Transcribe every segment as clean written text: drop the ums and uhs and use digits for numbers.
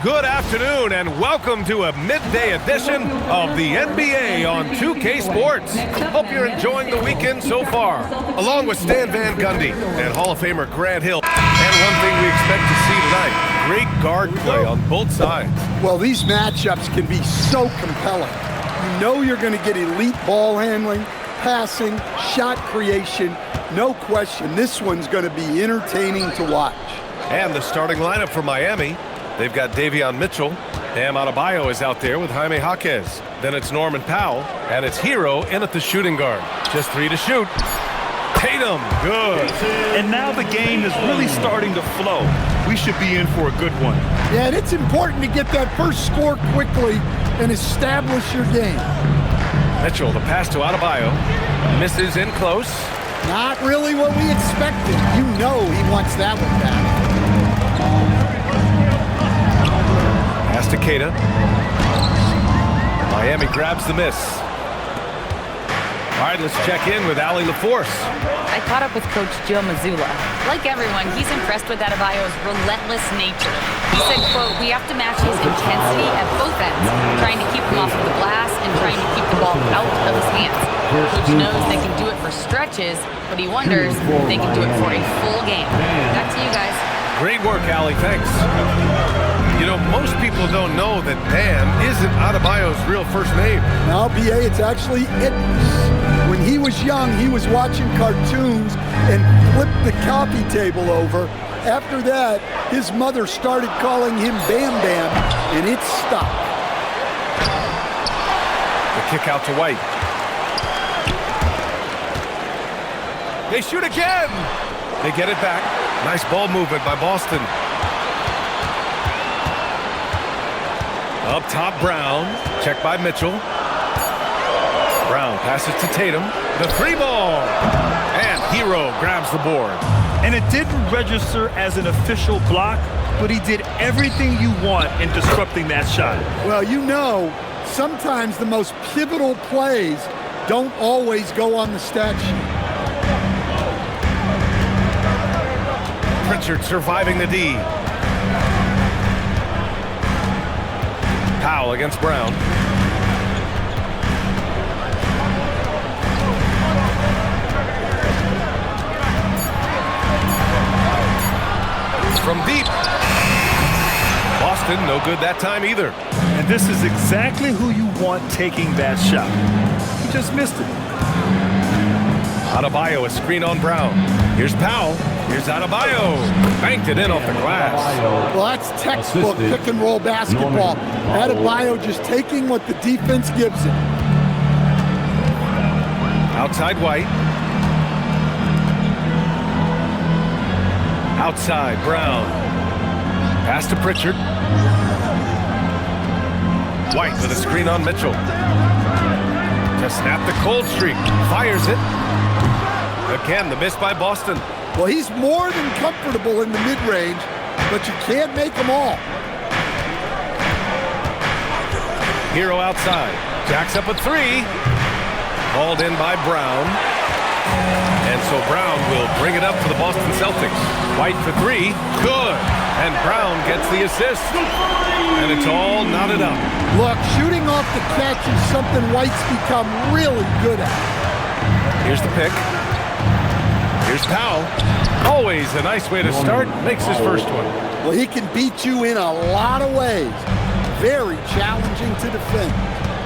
Good afternoon and welcome to a midday edition of the NBA on 2K Sports. Hope you're enjoying the weekend so far. Along with Stan Van Gundy and Hall of Famer Grant Hill. And one thing we expect to see tonight, great guard play on both sides. Well, these matchups can be so compelling. You know you're going to get elite ball handling, passing, shot creation. No question, this one's going to be entertaining to watch. And the starting lineup for Miami. They've got Davion Mitchell. Bam Adebayo is out there with Jaime Jaquez. Then it's Norman Powell, and it's Hero in at the shooting guard. Just 3 to shoot. Tatum, good. And now the game is really starting to flow. We should be in for a good one. Yeah, and it's important to get that first score quickly and establish your game. Mitchell, the pass to Adebayo. Misses in close. Not really what we expected. You know he wants that one back. Pass to Keita. Miami grabs the miss. All right, let's check in with Allie LaForce. I caught up with Coach Joe Mazzulla. Like everyone, he's impressed with Adebayo's relentless nature. He said, quote, "We have to match his intensity at both ends, trying to keep him off of the glass and trying to keep the ball out of his hands. Coach knows they can do it for stretches, but he wonders if they can do it for a full game." Back to you guys. Great work, Allie. Thanks. You know, most people don't know that Dan isn't Adebayo's real first name. Now, BA, it's actually Itmus. When he was young, he was watching cartoons and flipped the coffee table over. After that, his mother started calling him Bam Bam, and it stuck. The kick out to White. They shoot again. They get it back. Nice ball movement by Boston. Up top, Brown. Check by Mitchell. Brown passes to Tatum. The free ball. And Hero grabs the board. And it didn't register as an official block, but he did everything you want in disrupting that shot. Well, you know, sometimes the most pivotal plays don't always go on the stat sheet. Pritchard surviving the D. Powell against Brown. From deep. Boston, no good that time either. And this is exactly who you want taking that shot. He just missed it. Adebayo, a screen on Brown. Here's Powell. Here's Adebayo. Banked it in off the glass. Well, that's textbook pick-and-roll basketball. Adebayo just taking what the defense gives him. Outside White. Outside Brown. Pass to Pritchard. White with a screen on Mitchell. To snap the cold streak. Fires it. Again, the miss by Boston. Well, he's more than comfortable in the mid-range, but you can't make them all. Hero outside. Jacks up a three. Called in by Brown. And so Brown will bring it up for the Boston Celtics. White for three. Good. And Brown gets the assist. And it's all knotted up. Look, shooting off the catch is something White's become really good at. Here's the pick. Here's Powell. Always a nice way to start. Makes his first one. Well, he can beat you in a lot of ways. Very challenging to defend.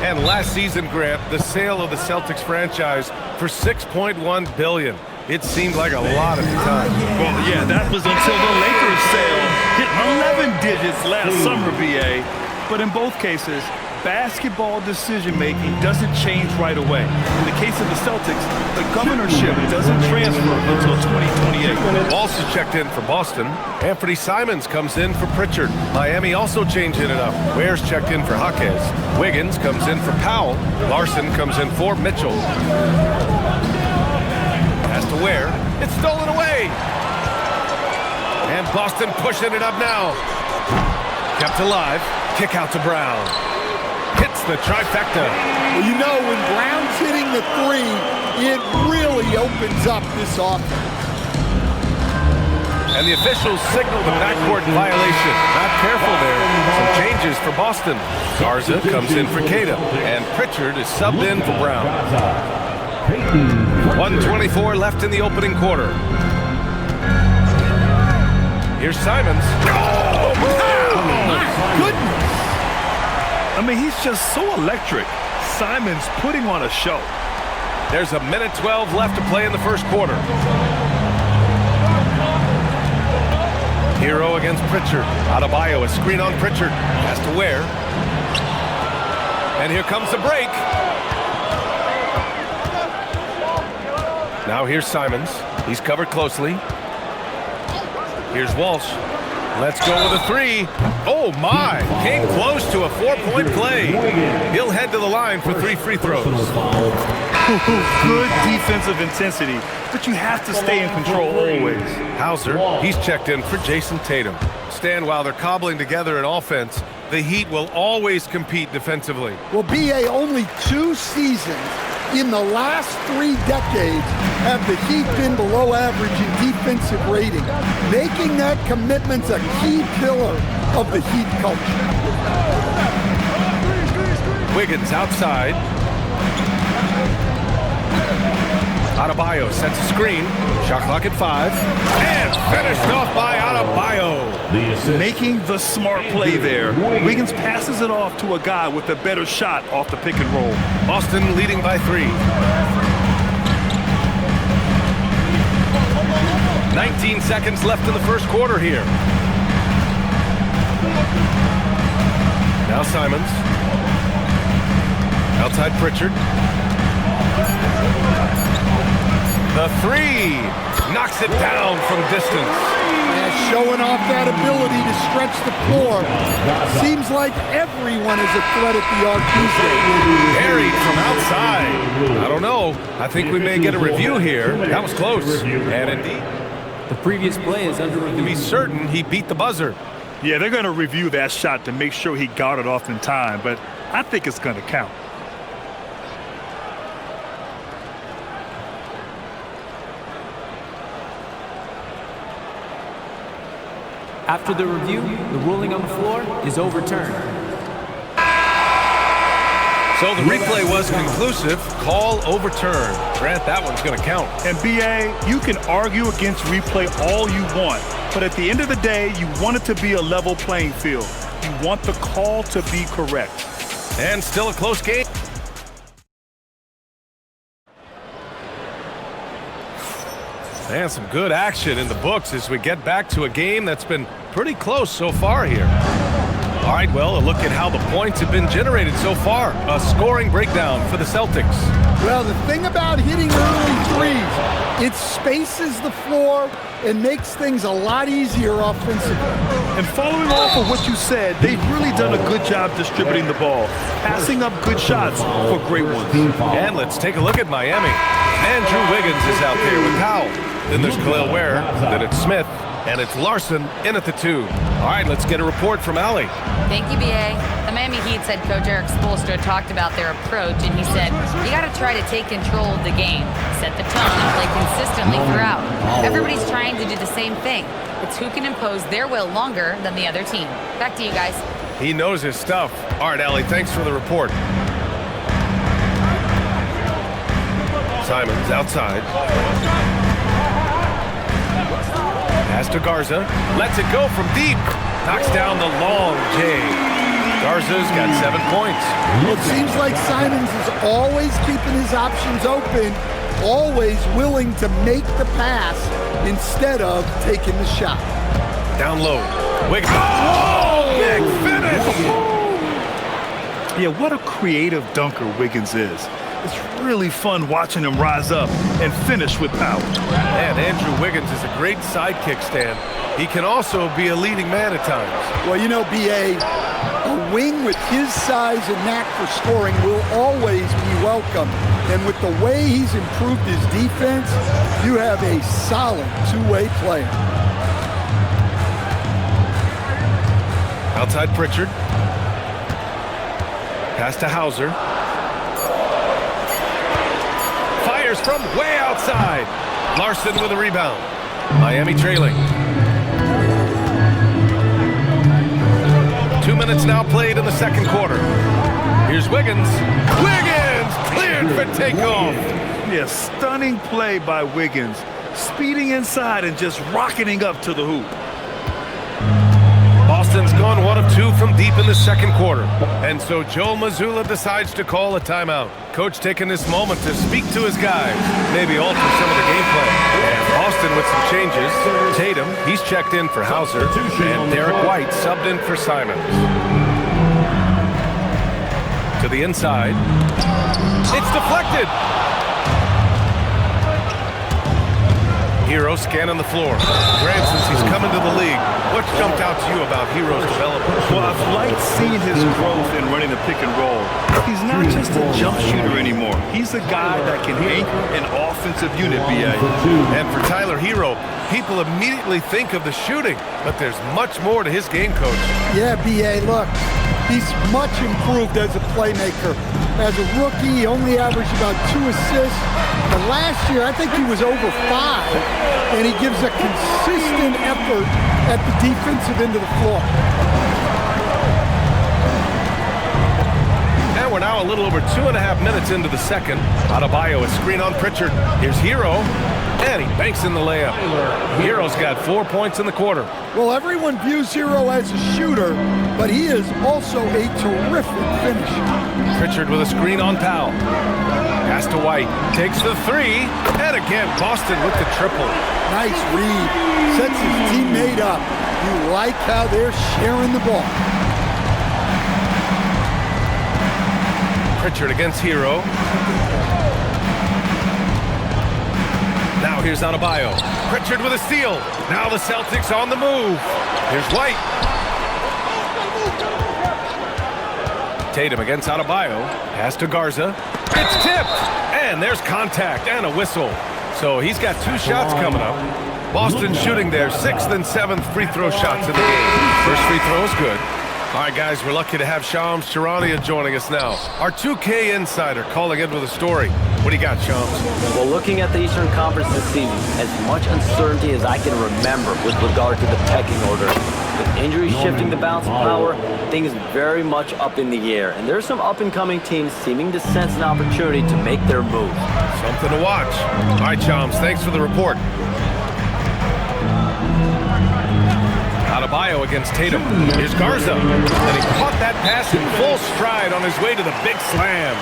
And last season, Grant, the sale of the Celtics franchise for $6.1 billion. It seemed like a lot at the time. Well, yeah, that was until the Lakers sale hit 11 digits last summer, BA. But in both cases, basketball decision-making doesn't change right away. In the case of the Celtics, the governorship doesn't transfer until 2028. Also checked in for Boston. Anthony Simons comes in for Pritchard. Miami also changing it up. Ware's checked in for Jaquez. Wiggins comes in for Powell. Larson comes in for Mitchell. Pass to Ware. It's stolen away. And Boston pushing it up now. Kept alive. Kick out to Brown. Hits the trifecta. Well, you know, when Brown's hitting the three, it really opens up this offense. And the officials signal the backcourt violation. Not careful there. Some changes for Boston. Garza comes in for Cada, and Pritchard is subbed in for Brown. 1:24 left in the opening quarter. Here's Simons. Oh, My goodness! I mean, he's just so electric. Simons putting on a show. There's 1:12 left to play in the first quarter. Hero against Pritchard. Adebayo, a screen on Pritchard. Has to wear. And here comes the break. Now here's Simons. He's covered closely. Here's Walsh. Let's go with a three. Oh my! Came close to a 4-point play. He'll head to the line for 3 free throws. Good defensive intensity, but you have to stay in control always. Hauser, he's checked in for Jason Tatum. Stan, while they're cobbling together an offense, the Heat will always compete defensively. Well, BA, only 2 seasons in the last 3 decades have the Heat been below average in defensive rating, making that commitment a key pillar of the Heat culture. Wiggins outside. Adebayo sets a screen. Shot clock at 5. And finished off by Adebayo. Making the smart play there. Wiggins passes it off to a guy with a better shot off the pick and roll. Boston leading by 3. 19 seconds left in the first quarter here. Now Simons. Outside Pritchard. The 3 knocks it down from distance. Yeah, showing off that ability to stretch the floor. Seems like everyone is a threat at the arc these days. Buried from outside. I don't know. I think we may get a review here. That was close. And indeed, The previous play is under to review. be certain, he beat the buzzer. Yeah, they're going to review that shot to make sure he got it off in time, but I think it's going to count. After the review, the ruling on the floor is overturned. So the replay was conclusive. Call overturned. Grant, that one's going to count. And BA, you can argue against replay all you want, but at the end of the day, you want it to be a level playing field. You want the call to be correct. And still a close game. And some good action in the books as we get back to a game that's been pretty close so far here. All right, well, a look at how the points have been generated so far. A scoring breakdown for the Celtics. Well, the thing about hitting early threes, it spaces the floor and makes things a lot easier offensively. And following off of what you said, they've really done a good job distributing the ball, passing up good shots for great ones. And let's take a look at Miami. Andrew Wiggins is out there with Powell. Then there's Khalil Ware, then it's Smith, and it's Larson in at the 2. All right, let's get a report from Allie. Thank you, BA. The Miami Heat's head coach Eric Spoelstra talked about their approach, and he said, you got to try to take control of the game, set the tone, and play consistently throughout. Everybody's trying to do the same thing. It's who can impose their will longer than the other team. Back to you guys. He knows his stuff. All right, Allie, thanks for the report. Simons outside. Pass to Garza. Lets it go from deep. Knocks down the long J. Garza's got 7 points. Well, it seems like Simons is always keeping his options open, always willing to make the pass instead of taking the shot. Down low. Wiggins. Oh, big finish. Yeah, what a creative dunker Wiggins is. It's really fun watching him rise up and finish with power. And Andrew Wiggins is a great sidekick, Stan. He can also be a leading man at times. Well, you know, BA, a wing with his size and knack for scoring will always be welcome. And with the way he's improved his defense, you have a solid two-way player. Outside Pritchard. Pass to Hauser. Fires from way outside. Larson with a rebound. Miami trailing. 2 minutes minutes now played in the second quarter. Here's Wiggins. Wiggins cleared for takeoff. Yeah, stunning play by Wiggins. Speeding inside and just rocketing up to the hoop. Boston's gone 1 of 2 from deep in the second quarter. And so Joe Mazzulla decides to call a timeout. Coach taking this moment to speak to his guys, maybe alter some of the gameplay. And Boston with some changes. Tatum, he's checked in for Hauser. And Derek White subbed in for Simons. To the inside. It's deflected. Hero scanning the floor. Grant, since he's come into the league, what jumped out to you about Hero's development? Well, I've liked seeing his growth in running the pick and roll. He's not just a jump shooter anymore. He's a guy that can anchor an offensive unit, B.A. And for Tyler Hero, people immediately think of the shooting, but there's much more to his game, Coach. Yeah, B.A., look, he's much improved as a playmaker. As a rookie, he only averaged about 2 assists. But last year, I think he was over 5, and he gives a consistent effort at the defensive end of the floor. And we're now a little over 2.5 minutes into the second. Adebayo, a screen on Pritchard. Here's Hero, and he banks in the layup. Hero's got 4 points in the quarter. Well, everyone views Hero as a shooter, but he is also a terrific finisher. Pritchard with a screen on Powell. Pass to White. Takes the 3. And again, Boston with the triple. Nice read. Sets his teammate up. You like how they're sharing the ball. Pritchard against Hero. Now here's Adebayo. Pritchard with a steal. Now the Celtics on the move. Here's White. Tatum against Adebayo. Pass to Garza. It's tipped. And there's contact and a whistle. So he's got 2 shots coming up. Boston shooting their 6th and 7th free throw shots in the game. First free throw is good. All right, guys, we're lucky to have Shams Charania joining us now. Our 2K insider calling in with a story. What do you got, Shams? Well, looking at the Eastern Conference this season, as much uncertainty as I can remember with regard to the pecking order. With injuries shifting the balance of power, things very much up in the air. And there's some up-and-coming teams seeming to sense an opportunity to make their move. Something to watch. All right, Shams, thanks for the report. Adebayo against Tatum. Here's Garza. And he caught that pass in full stride on his way to the big slam.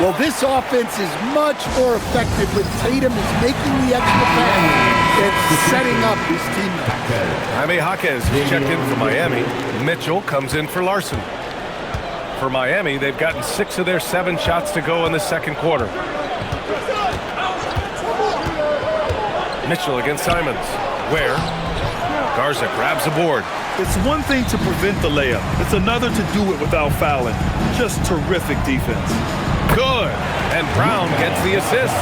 Well, this offense is much more effective when Tatum is making the extra pass and setting up his teammates. Jaime Jaquez is checked in for Miami. Mitchell comes in for Larson. For Miami, they've gotten 6 of their 7 shots to go in the second quarter. Mitchell against Simons. Where? Garza grabs the board. It's one thing to prevent the layup. It's another to do it without fouling. Just terrific defense. Good. And Brown gets the assist.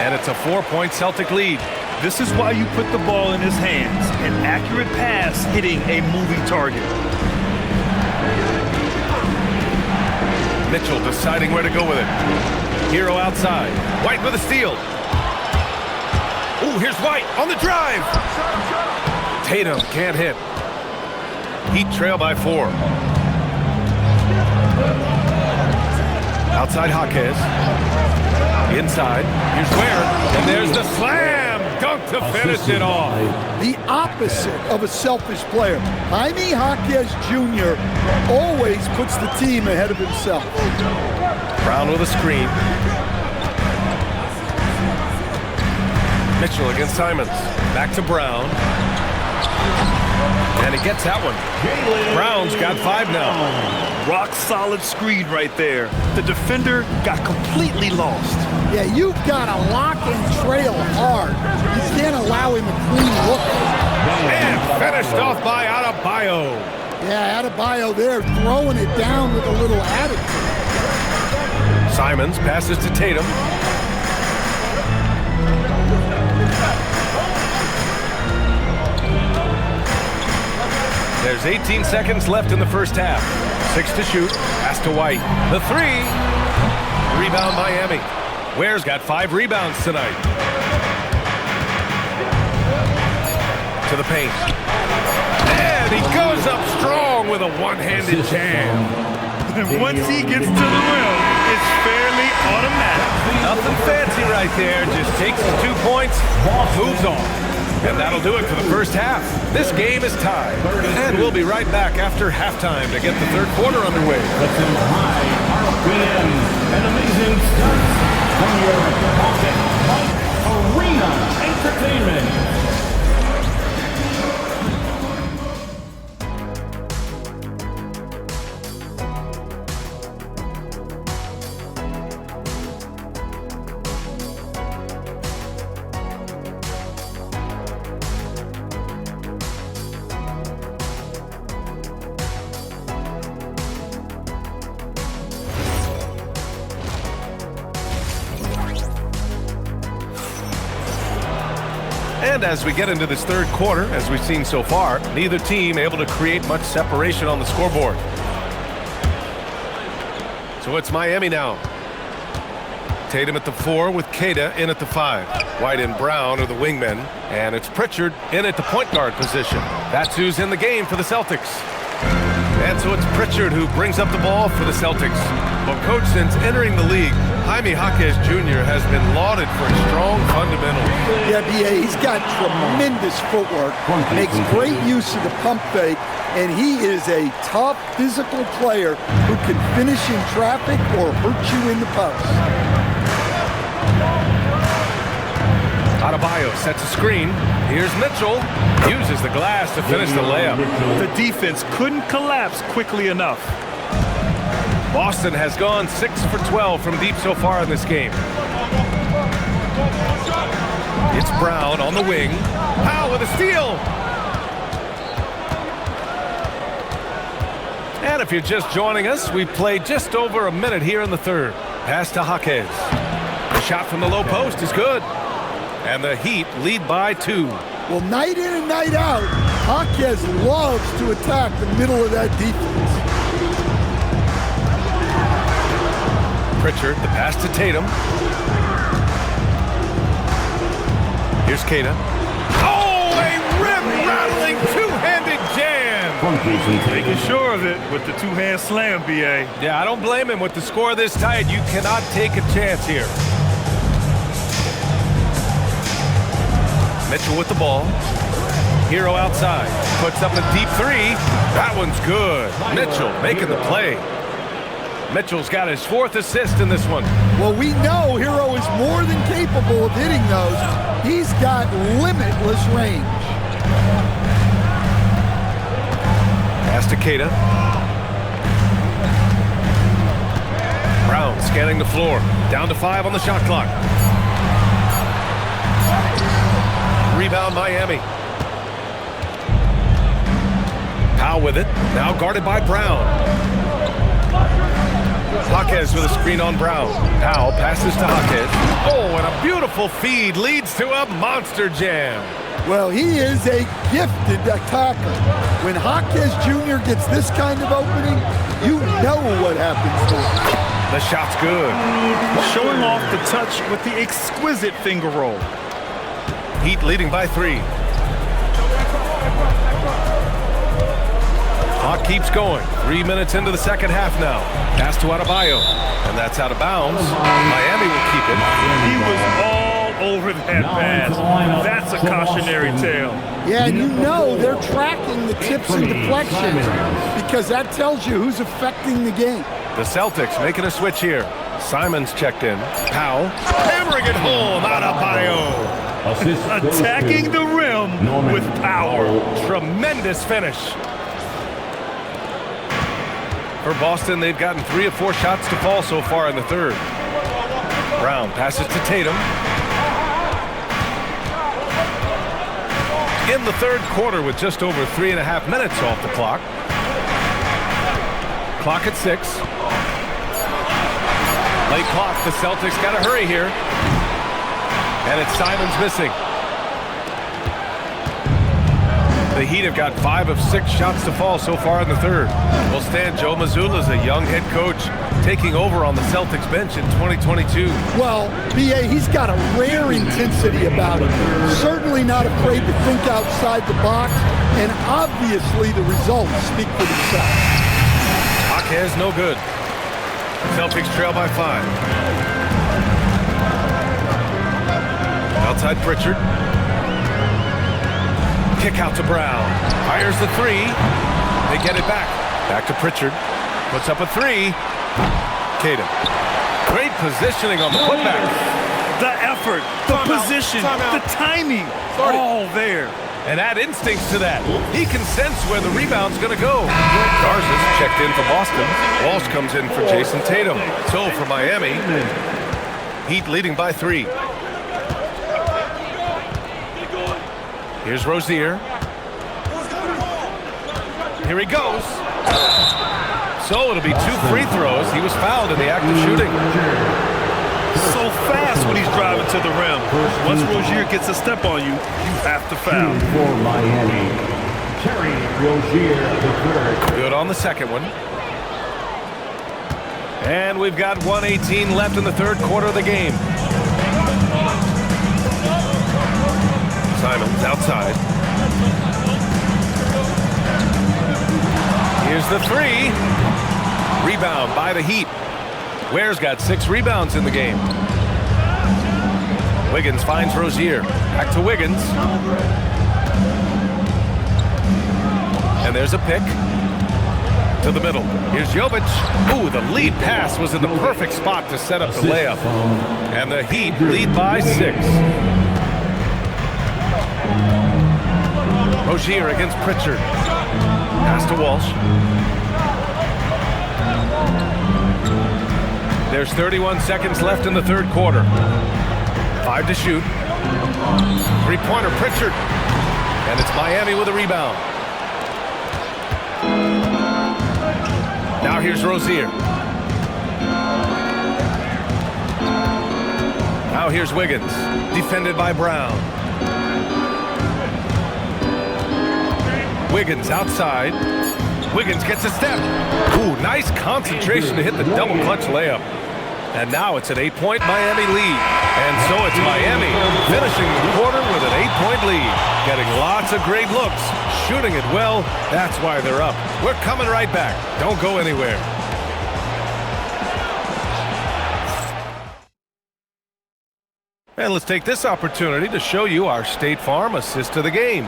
And it's a 4-point Celtic lead. This is why you put the ball in his hands. An accurate pass hitting a moving target. Mitchell deciding where to go with it. Hero outside. White with a steal. Ooh, here's White on the drive. Tatum can't hit. Heat trail by 4. Outside Jaquez. Inside. Here's Ware. And there's the slam. Dunk to finish it off. The opposite of a selfish player. Jaime Jaquez Jr. always puts the team ahead of himself. Brown with a screen. Mitchell against Simons. Back to Brown. And he gets that one. Brown's got 5 now. Rock solid screen right there. The defender got completely lost. Yeah, you've got to lock and trail hard. You can't allow him a clean look. And finished off by Adebayo. Yeah, Adebayo there throwing it down with a little attitude. Simons passes to Tatum. There's 18 seconds left in the first half. 6 to shoot. Pass to White. The 3. Rebound Miami. Ware's got 5 rebounds tonight. To the paint. And he goes up strong with a one-handed jam. And once he gets to the rim, it's fairly automatic. Nothing fancy right there. Just takes his 2 points, moves on. And that'll do it for the first half. This game is tied. And we'll be right back after halftime to get the third quarter underway. Let's send high RPMs and amazing stunts from your pocket Arena Entertainment. And as we get into this third quarter, as we've seen so far, neither team able to create much separation on the scoreboard. So it's Miami now. Tatum at the 4 with Queta in at the 5. White and Brown are the wingmen. And it's Pritchard in at the point guard position. That's who's in the game for the Celtics. And so it's Pritchard who brings up the ball for the Celtics. Well, coach, since entering the league, Jaime Jaquez Jr. has been lauded for his strong fundamentals. Yeah, B.A., he's got tremendous footwork, makes great use of the pump fake, and he is a tough physical player who can finish in traffic or hurt you in the post. Adebayo sets a screen. Here's Mitchell. Uses the glass to finish the layup. The defense couldn't collapse quickly enough. Boston has gone 6 for 12 from deep so far in this game. It's Brown on the wing. Powell with a steal. And if you're just joining us, we've played just over a minute here in the third. Pass to Jaquez. The shot from the low post is good. And the Heat lead by 2. Well, night in and night out, Jaquez loves to attack the middle of that defense. Pritchard, the pass to Tatum. Here's Queta. Oh, a rim-rattling two-handed jam! Making sure of it with the two-hand slam, B.A. Yeah, I don't blame him. With the score this tight, you cannot take a chance here. Mitchell with the ball. Hero outside. Puts up a deep 3. That one's good. Mitchell making the play. Mitchell's got his 4th assist in this one. Well, we know Hero is more than capable of hitting those. He's got limitless range. Pass to Queta. Brown scanning the floor. Down to 5 on the shot clock. Rebound Miami. Powell with it. Now guarded by Brown. Jaquez with a screen on Brown. Powell passes to Jaquez. Oh, and a beautiful feed leads to a monster jam. Well, he is a gifted attacker. When Jaquez Jr. gets this kind of opening, you know what happens to him. The shot's good. Showing off the touch with the exquisite finger roll. Heat leading by 3. Clock keeps going. 3 minutes into the second half now. Pass to Adebayo. And that's out of bounds. Miami will keep it. He was all over that pass. That's a cautionary tale. Yeah, and you know they're tracking the tips and deflections because that tells you who's affecting the game. The Celtics making a switch here. Simons checked in. Powell hammering it home. Adebayo. Attacking the rim with power. Tremendous finish. For Boston, they've gotten 3 of 4 shots to fall so far in the third. Brown passes to Tatum. In the third quarter with just over 3.5 minutes off the clock. Clock at 6. Late clock, the Celtics got to hurry here. And it's Simons missing. The Heat have got 5 of 6 shots to fall so far in the third. Well, Stan, Joe Mazzulla is a young head coach taking over on the Celtics bench in 2022. Well, B.A., he's got a rare intensity about him. Certainly not afraid to think outside the box, and obviously the results speak for themselves. Jaquez no good. Celtics trail by 5. Outside Pritchard. Kick out to Brown. Fires the 3. They get it back. Back to Pritchard. Puts up a 3. Tatum. Great positioning on the putback. The effort, the position, the timing, all there. And add instincts to that. He can sense where the rebound's going to go. Garza's checked in for Boston. Walsh comes in for Jason Tatum. So for Miami, Heat leading by 3. Here's Rozier. Here he goes. So it'll be 2 free throws. He was fouled in the act of shooting. So fast when he's driving to the rim. Once Rozier gets a step on you, you have to foul. For Miami, Terry Rozier III. Good on the second one. And we've got 1:18 left in the third quarter of the game. Simons outside. Here's the 3. Rebound by the Heat. Ware's got 6 rebounds in the game. Wiggins finds Rozier. Back to Wiggins. And there's a pick. To the middle. Here's Jovic. Ooh, the lead pass was in the perfect spot to set up the layup. And the Heat lead by 6. Rozier against Pritchard. Pass to Walsh. There's 31 seconds left in the third quarter. 5 to shoot. 3-pointer Pritchard. And it's Miami with a rebound. Now here's Rozier. Now here's Wiggins. Defended by Brown. Wiggins outside. Wiggins gets a step. Ooh, nice concentration to hit the double clutch layup. And now it's an 8-point Miami lead. And so it's Miami finishing the quarter with an 8-point lead. Getting lots of great looks, shooting it well. That's why they're up. We're coming right back. Don't go anywhere. And let's take this opportunity to show you our State Farm assist of the game.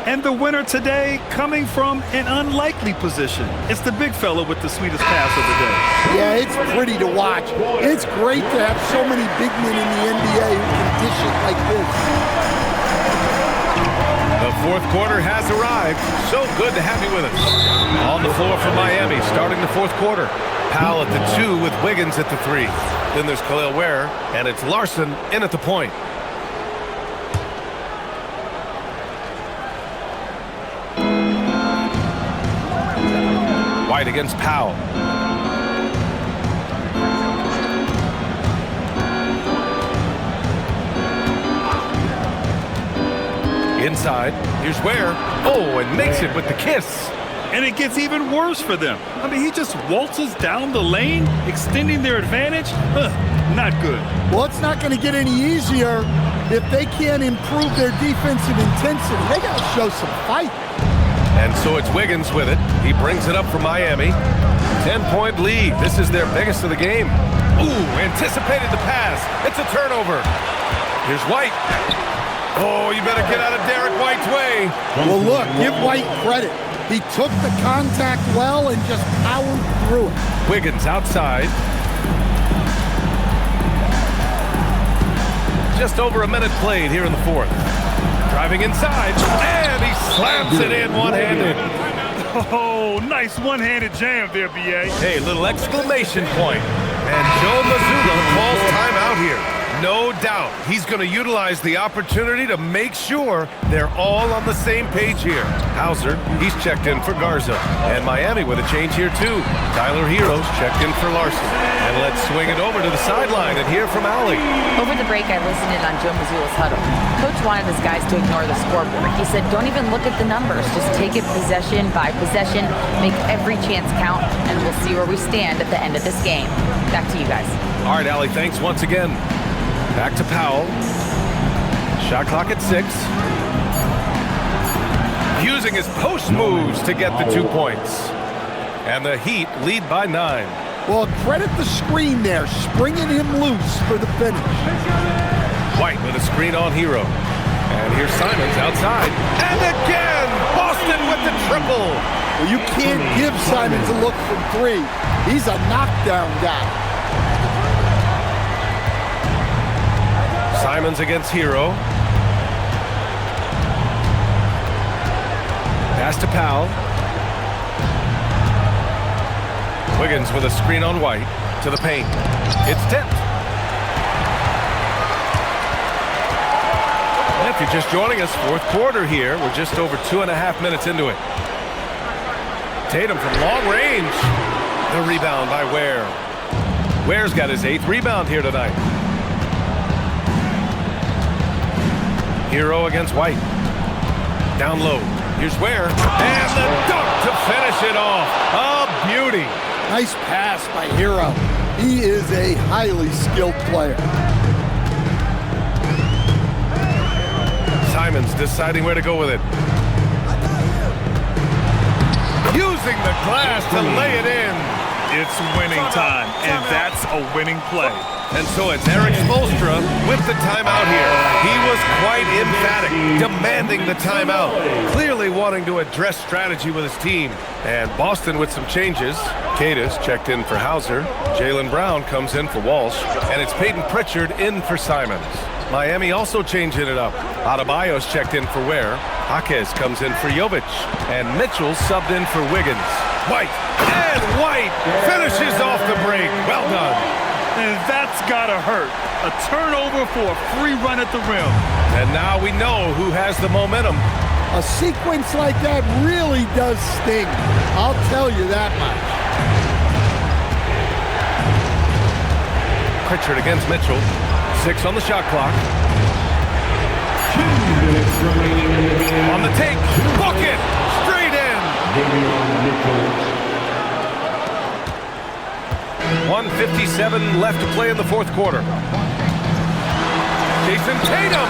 And the winner today coming from an unlikely position. It's the big fella with the sweetest pass of the day. Yeah, it's pretty to watch. It's great to have so many big men in the NBA who can dish it like this. The fourth quarter has arrived. So good to have you with us. On the floor for Miami, starting the fourth quarter. Powell at the 2 with Wiggins at the 3. Then there's Khalil Ware, and it's Larson in at the point. White against Powell. Inside, here's Ware. Oh, and makes it with the kiss. And it gets even worse for them. I mean, he just waltzes down the lane, extending their advantage. Not good. Well, it's not going to get any easier if they can't improve their defensive intensity. They got to show some fight. And so it's Wiggins with it. He brings it up for Miami. 10-point lead. This is their biggest of the game. Ooh, anticipated the pass. It's a turnover. Here's White. Oh, you better get out of Derek White's way. Well, look, give White credit. He took the contact well and just powered through it. Wiggins outside. Just over a minute played here in the fourth. Driving inside, and he slams it in one-handed. Oh, nice one-handed jam there, B.A. Hey, little exclamation point. And Joe Mazzulla calls timeout here. No doubt he's going to utilize the opportunity to make sure they're all on the same page here. Hauser, he's checked in for Garza. And Miami with a change here too. Tyler Hero's checked in for Larson. And let's swing it over to the sideline and hear from Allie. Over the break, I listened in on Joe Mazzulla's huddle. Coach wanted his guys to ignore the scoreboard. He said, don't even look at the numbers. Just take it possession by possession, make every chance count, and we'll see where we stand at the end of this game. Back to you guys. All right, Allie, thanks once again. Back to Powell. Shot clock at 6. using his post moves to get the 2 points. And the Heat lead by 9. Well, credit the screen there, springing him loose for the finish. White with a screen on Hero. And here's Simons outside. And again, Boston with the triple. Well, you can't give Simons a look from 3. He's a knockdown guy. Simons against Hero. Pass to Powell. Wiggins with a screen on White to the paint. It's tipped. And if you're just joining us, fourth quarter here. We're just over 2.5 minutes into it. Tatum from long range. The rebound by Ware. Ware's got his 8th rebound here tonight. Hero against White. Down low. Here's Ware. And the dunk to finish it off. A beauty. Nice pass by Hero. He is a highly skilled player. Simons deciding where to go with it. Using the glass to lay it in. It's winning time, and that's a winning play. And so it's Eric Spoelstra with the timeout here. He was quite emphatic, demanding the timeout, clearly wanting to address strategy with his team. And Boston with some changes. Cadis checked in for Hauser. Jaylen Brown comes in for Walsh. And it's Peyton Pritchard in for Simons. Miami also changing it up. Adebayo's checked in for Ware. Jaquez comes in for Jovic. And Mitchell subbed in for Wiggins. White. And White finishes off the break. Well done. And that's gotta hurt. A turnover for a free run at the rim. And now we know who has the momentum. A sequence like that really does sting. I'll tell you that much. Pritchard against Mitchell. 6 on the shot clock. 2 minutes remaining in the game. On the take. Bucket. Straight in. Davion Mitchell. 1:57 left to play in the fourth quarter. Jason Tatum.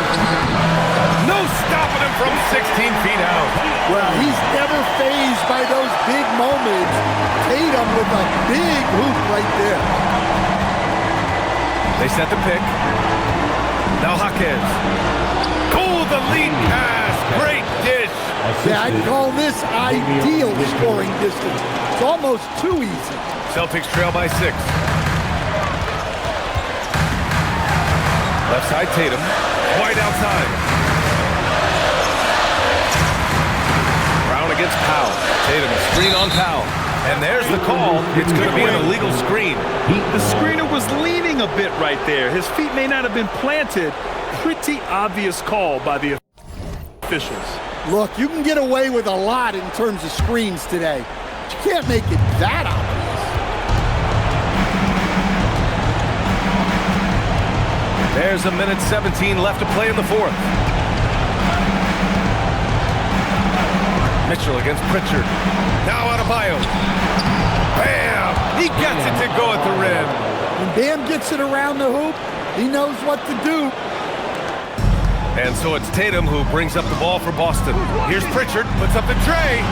No stopping him from 16 feet out. Well, he's never fazed by those big moments. Tatum with a big hoop right there. They set the pick. Now Jaquez. Oh, the lead pass. Great dish. Yeah, I'd call this ideal scoring distance. It's almost too easy. Celtics trail by 6. Left side Tatum. White outside. Brown against Powell. Tatum screen on Powell. And there's the call. It's going to be an illegal screen. The screener was leaning a bit right there. His feet may not have been planted. Pretty obvious call by the officials. Look, you can get away with a lot in terms of screens today. But you can't make it that obvious. There's a minute 17 left to play in the fourth. Mitchell against Pritchard. Now Adebayo. Bam! He gets it to go at the rim. When Bam gets it around the hoop, he knows what to do. And so it's Tatum who brings up the ball for Boston. Here's Pritchard, puts up the tray.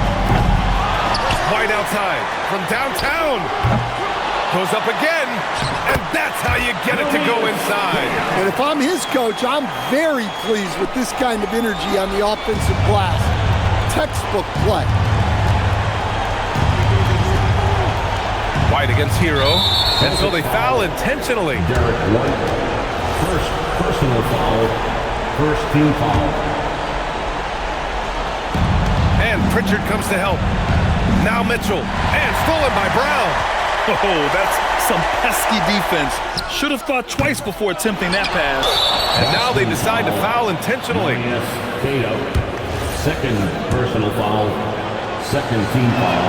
White outside from downtown. Goes up again, and that's how you get it to go inside. And if I'm his coach, I'm very pleased with this kind of energy on the offensive glass. Textbook play. White against Hero, and so they foul intentionally. Derek White. First personal foul. First team foul. And Pritchard comes to help. Now Mitchell, and stolen by Brown. Oh, that's some pesky defense. Should have thought twice before attempting that pass. And now they decide to foul intentionally. Yes, Tatum. Second personal foul. Second team foul.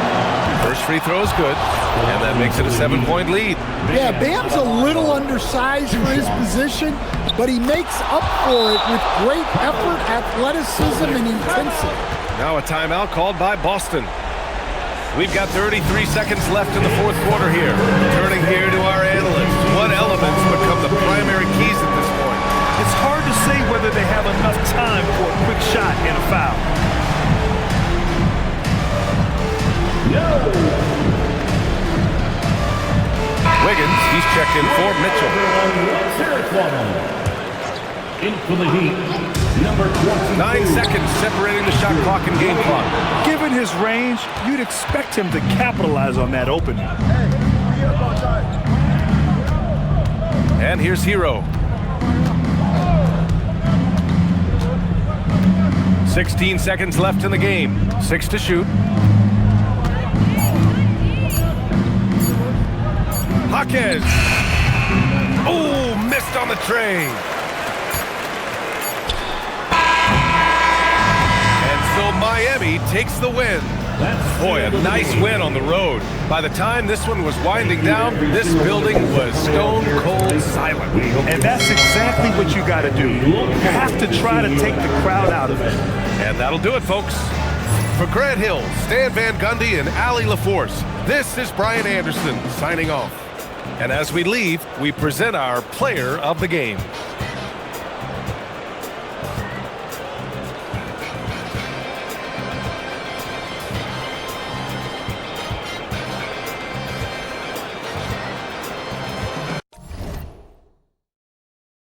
First free throw is good, and that makes it a 7-point lead. Yeah, Bam's a little undersized for his position, but he makes up for it with great effort, athleticism, and intensity. Now a timeout called by Boston. We've got 33 seconds left in the fourth quarter here. Turning here to our analysts. What elements become the primary keys at this point? It's hard to say whether they have enough time for a quick shot and a foul. Wiggins, he's checked in for Mitchell. In for the Heat, number 20. 9 seconds separating the shot clock and game clock. Given his range, you'd expect him to capitalize on that opening. And here's Hero. 16 seconds left in the game. 6 to shoot. Jaquez. Oh, missed on the tray. And so Miami takes the win. Boy, a nice win on the road. By the time this one was winding down, this building was stone cold silent. And that's exactly what you got to do. You have to try to take the crowd out of it. And that'll do it, folks. For Grant Hill, Stan Van Gundy, and Allie LaForce, this is Brian Anderson signing off. And as we leave, we present our player of the game.